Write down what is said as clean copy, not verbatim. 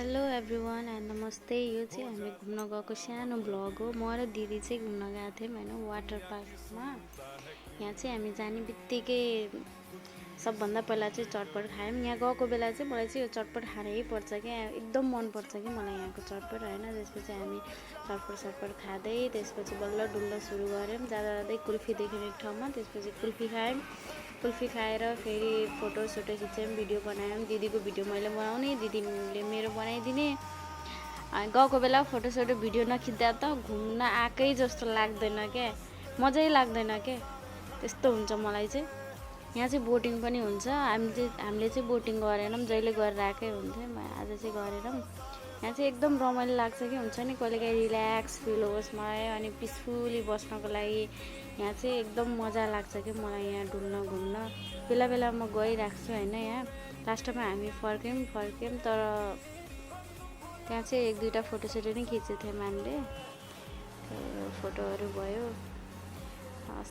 Hello everyone and नमस्ते। यो चाहिँ हामी घुम्न गएको सानो ब्लग हो। म र दिदी चाहिँ घुम्न गएको थियौँ हैन, वाटर पार्कमा। यहाँ चाहिँ हामी जाने बित्तिकै सबभन्दा पहिला चाहिँ चटपट खायौँ। यहाँ गएको बेला चाहिँ मलाई चाहिँ यो चटपट खानै पर्छ क्या, एकदम मन पर्छ कि मलाई यहाँको चटपट हैन। त्यसपछि हामी चटपट खाँदै त्यसपछि बल्ल डुल्न सुरु गऱ्यौँ। जाँदा जाँदै कुल्फी देख्यौँ एक ठाउँमा, त्यसपछि कुल्फी खायौँ। कुल्फी खाएर फेरि फोटो खिच्यौँ, भिडियो बनायौँ। दिदीको भिडियो मैले बनाउने, दिदीले मेरो बनाइदिने। गएको बेला फोटो भिडियो नखिच्दा त घुम्न आएकै जस्तो लाग्दैन क्या, मजै लाग्दैन क्या। त्यस्तो हुन्छ मलाई चाहिँ। यहाँ चाहिँ बोटिङ पनि हुन्छ। हामीले चाहिँ बोटिङ गरेनौँ, जहिले गरेर आएकै हुन्थ्यौँ। आज चाहिँ गरेनौँ। यहाँ चाहिँ एकदम रमाइलो लाग्छ कि हुन्छ नि, कहिलेकाहीँ रिल्याक्स फिल होस् मलाई, अनि पिसफुली बस्नको लागि यहाँ चाहिँ एकदम मजा लाग्छ कि मलाई यहाँ डुल्न घुम्न। बेला बेला म गइरहेको छु हैन। यहाँ लास्ट टाइममा हामी फर्क्यौँ तर त्यहाँ चाहिँ एक दुईवटा फोटोसोटो नि खिचेको थियौँ हामीले। फोटोहरू भयो।